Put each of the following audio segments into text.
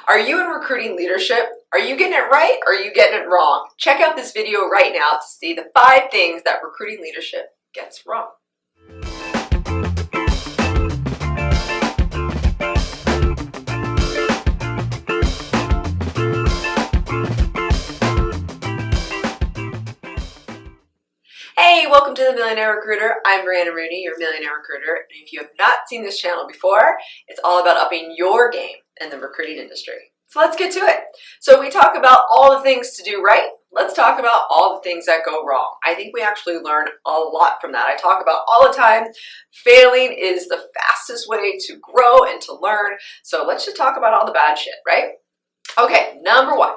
Are you in recruiting leadership? Are you getting it right or are you getting it wrong? Check out this video right now to see the 5 things that recruiting leadership gets wrong. Hey, welcome to the Millionaire Recruiter. I'm Brianna Rooney, your Millionaire Recruiter. And if you have not seen this channel before, it's all about upping your game in the recruiting industry. So let's get to it. So we talk about all the things to do right. Let's talk about all the things that go wrong. I think we actually learn a lot from that. I talk about all the time, failing is the fastest way to grow and to learn. So let's just talk about all the bad shit, right? Okay, number 1.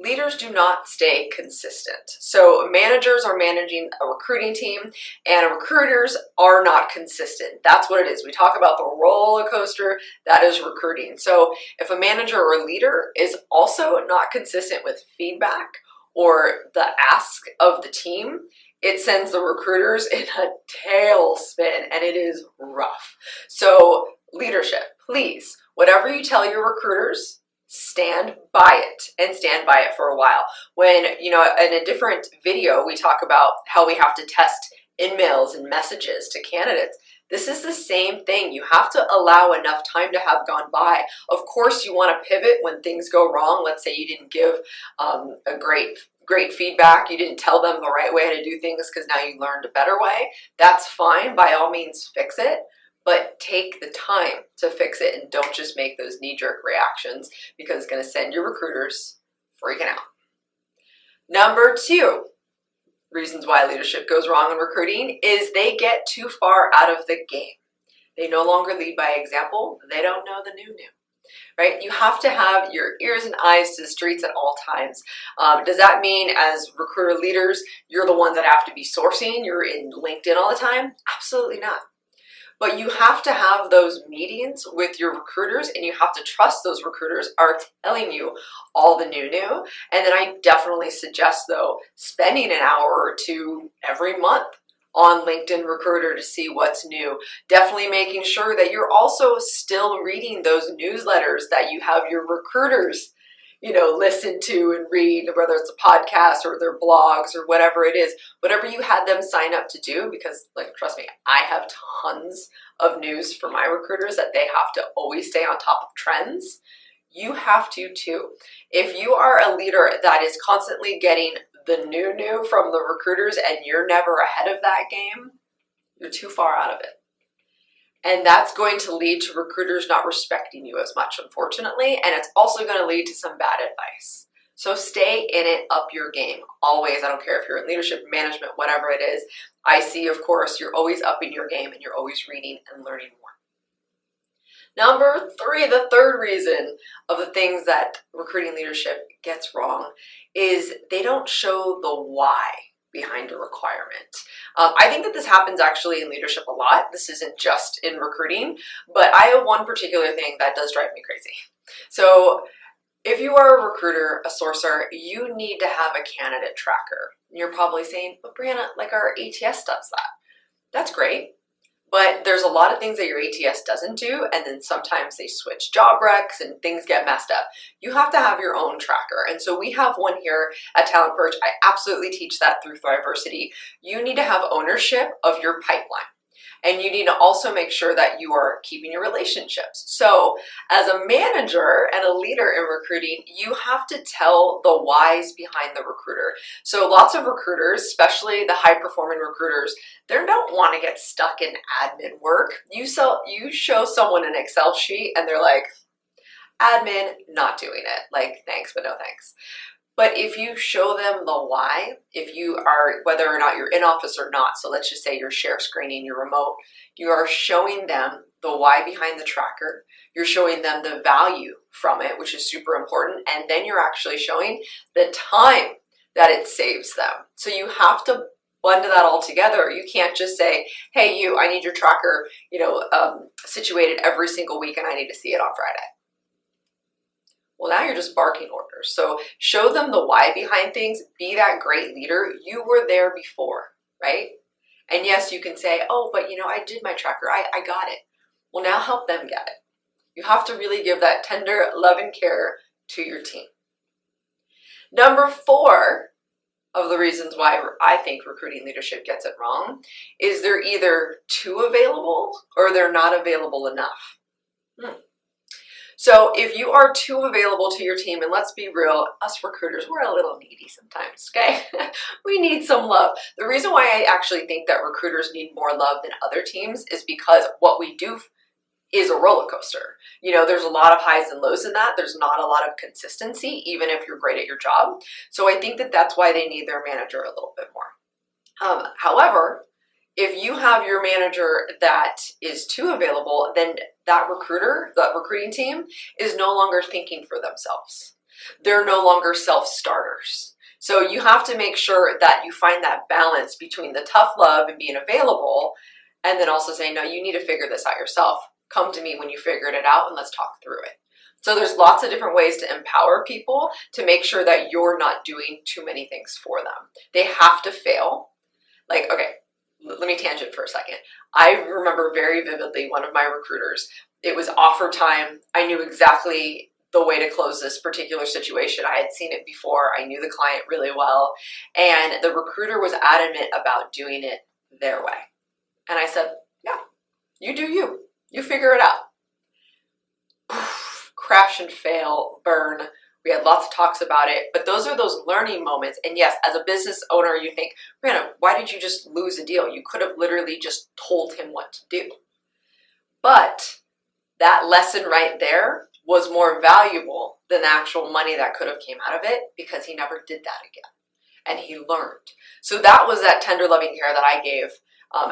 Leaders do not stay consistent. So managers are managing a recruiting team and recruiters are not consistent. That's what it is. We talk about the roller coaster that is recruiting. So if a manager or a leader is also not consistent with feedback or the ask of the team, it sends the recruiters in a tailspin and it is rough. So leadership, please, whatever you tell your recruiters, stand by it and stand by it for a while. When, in a different video, we talk about how we have to test emails and messages to candidates. This is the same thing. You have to allow enough time to have gone by. Of course, you want to pivot when things go wrong. Let's say you didn't give a great feedback. You didn't tell them the right way to do things because now you learned a better way. That's fine. By all means, fix it. But take the time to fix it and don't just make those knee-jerk reactions because it's going to send your recruiters freaking out. Number 2 reasons why leadership goes wrong in recruiting is they get too far out of the game. They no longer lead by example. They don't know the new, right? You have to have your ears and eyes to the streets at all times. Does that mean as recruiter leaders, you're the ones that have to be sourcing? You're in LinkedIn all the time? Absolutely not. But you have to have those meetings with your recruiters and you have to trust those recruiters are telling you all the new. And then I definitely suggest, though, spending an hour or 2 every month on LinkedIn Recruiter to see what's new. Definitely making sure that you're also still reading those newsletters that you have your recruiters listen to and read, whether it's a podcast or their blogs or whatever it is, whatever you had them sign up to do, because trust me, I have tons of news for my recruiters that they have to always stay on top of trends. You have to too. If you are a leader that is constantly getting the new from the recruiters and you're never ahead of that game, you're too far out of it. And that's going to lead to recruiters not respecting you as much, unfortunately, and it's also going to lead to some bad advice. So stay in it, up your game, always. I don't care if you're in leadership, management, whatever it is. I see, of course, you're always upping your game and you're always reading and learning more. Number 3, the third reason of the things that recruiting leadership gets wrong is they don't show the why behind a requirement. I think that this happens actually in leadership a lot. This isn't just in recruiting, but I have one particular thing that does drive me crazy. So if you are a recruiter, a sourcer, you need to have a candidate tracker. You're probably saying, but Brianna, our ATS does that. That's great. But there's a lot of things that your ATS doesn't do, and then sometimes they switch job recs and things get messed up. You have to have your own tracker. And so we have one here at Talent Perch. I absolutely teach that through Thriversity. You need to have ownership of your pipeline. And you need to also make sure that you are keeping your relationships. So as a manager and a leader in recruiting, you have to tell the whys behind the recruiter. So lots of recruiters, especially the high-performing recruiters, they don't want to get stuck in admin work. You show someone an Excel sheet and they're like, admin, not doing it. Thanks, but no thanks. But if you show them the why, if you are, whether or not you're in office or not, so let's just say you're share screening, you're remote, you are showing them the why behind the tracker, you're showing them the value from it, which is super important, and then you're actually showing the time that it saves them. So you have to blend that all together. You can't just say, hey, I need your tracker, situated every single week and I need to see it on Friday. Well, now you're just barking orders. So show them the why behind things. Be that great leader. You were there before, right? And yes, you can say, oh, but I did my tracker. I got it. Well, now help them get it. You have to really give that tender love and care to your team. Number 4 of the reasons why I think recruiting leadership gets it wrong is they're either too available or they're not available enough. So if you are too available to your team, and let's be real, us recruiters, we're a little needy sometimes, okay? We need some love. The reason why I actually think that recruiters need more love than other teams is because what we do is a roller coaster. You know, there's a lot of highs and lows in that. There's not a lot of consistency, even if you're great at your job. So I think that that's why they need their manager a little bit more. However, if you have your manager that is too available, then that recruiter, that recruiting team, is no longer thinking for themselves. They're no longer self-starters. So you have to make sure that you find that balance between the tough love and being available, and then also saying, no, you need to figure this out yourself. Come to me when you figured it out and let's talk through it. So there's lots of different ways to empower people to make sure that you're not doing too many things for them. They have to fail. Like, okay, let me tangent for a second. I remember very vividly one of my recruiters. It was offer time. I knew exactly the way to close this particular situation. I had seen it before. I knew the client really well. And the recruiter was adamant about doing it their way. And I said, yeah, you do you. You figure it out. Crash and fail, burn. We had lots of talks about it, but those are those learning moments. And yes, as a business owner, you think, Brianna, why did you just lose a deal? You could have literally just told him what to do. But that lesson right there was more valuable than the actual money that could have came out of it, because he never did that again. And he learned. So that was that tender loving care that I gave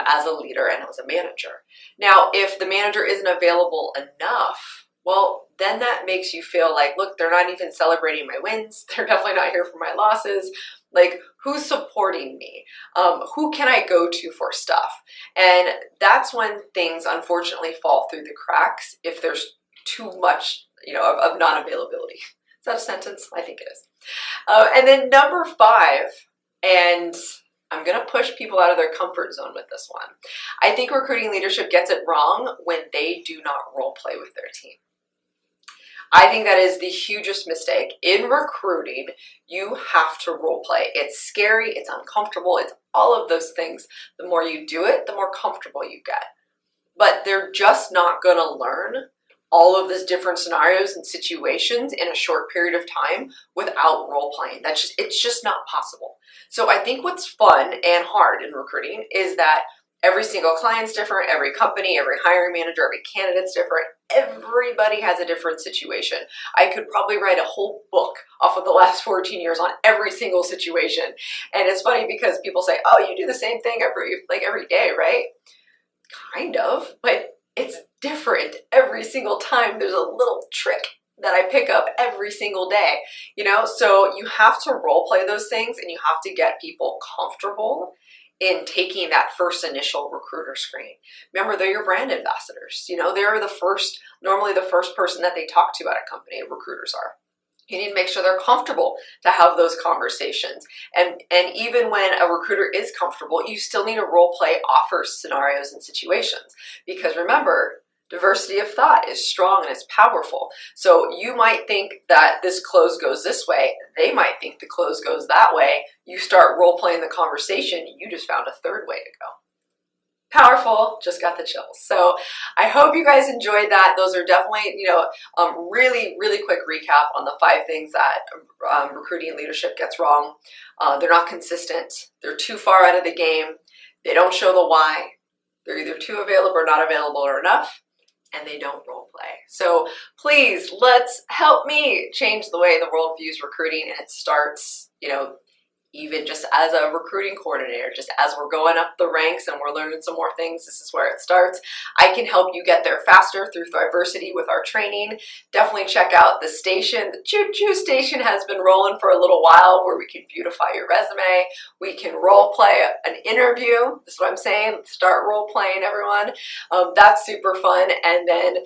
as a leader and as a manager. Now, if the manager isn't available enough, well, then that makes you feel like, look, they're not even celebrating my wins. They're definitely not here for my losses. Like, who's supporting me? Who can I go to for stuff? And that's when things unfortunately fall through the cracks if there's too much, of non-availability. Is that a sentence? I think it is. And then number 5, and I'm going to push people out of their comfort zone with this one. I think recruiting leadership gets it wrong when they do not role play with their team. I think that is the hugest mistake. In recruiting, you have to role play. It's scary, it's uncomfortable, it's all of those things. The more you do it, the more comfortable you get. But they're just not going to learn all of these different scenarios and situations in a short period of time without role playing. It's just not possible. So I think what's fun and hard in recruiting is that every single client's different, every company, every hiring manager, every candidate's different. Everybody has a different situation. I could probably write a whole book off of the last 14 years on every single situation. And it's funny because people say, oh, you do the same thing every day, right? Kind of, but it's different every single time. There's a little trick that I pick up every single day, so you have to role play those things, and you have to get people comfortable in taking that first initial recruiter screen. Remember, they're your brand ambassadors. They're normally the first person that they talk to at a company. Recruiters are. You need to make sure they're comfortable to have those conversations. And even when a recruiter is comfortable, you still need to role play offer scenarios and situations. Because remember, diversity of thought is strong and it's powerful. So you might think that this close goes this way. They might think the close goes that way. You start role playing the conversation. You just found a third way to go. Powerful, just got the chills. So I hope you guys enjoyed that. Those are definitely, really, really quick recap on the 5 things that recruiting leadership gets wrong. They're not consistent. They're too far out of the game. They don't show the why. They're either too available or not available or enough, and they don't role play. So please, let's help me change the way the world views recruiting, and it starts, even just as a recruiting coordinator, just as we're going up the ranks and we're learning some more things, this is where it starts. I can help you get there faster through diversity with our training. Definitely check out the station. The Choo Choo Station has been rolling for a little while, where we can beautify your resume. We can role play an interview. That's what I'm saying. Start role playing, everyone. That's super fun. And then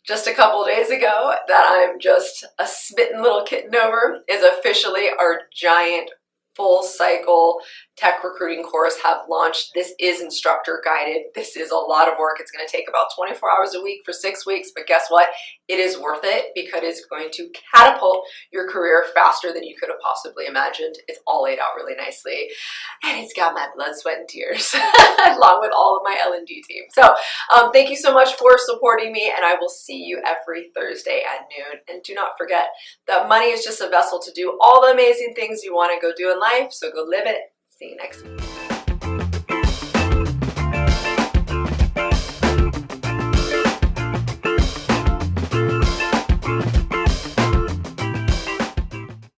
just a couple days ago, that I'm just a smitten little kitten over, is officially our giant full cycle tech recruiting course have launched. This is instructor guided. This is a lot of work. It's going to take about 24 hours a week for 6 weeks, but guess what? It is worth it because it's going to catapult your career faster than you could have possibly imagined. It's all laid out really nicely, and it's got my blood, sweat, and tears along with all of my L&D team. So thank you so much for supporting me, and I will see you every Thursday at noon. And do not forget that money is just a vessel to do all the amazing things you want to go do in life, so go live it. See you next week.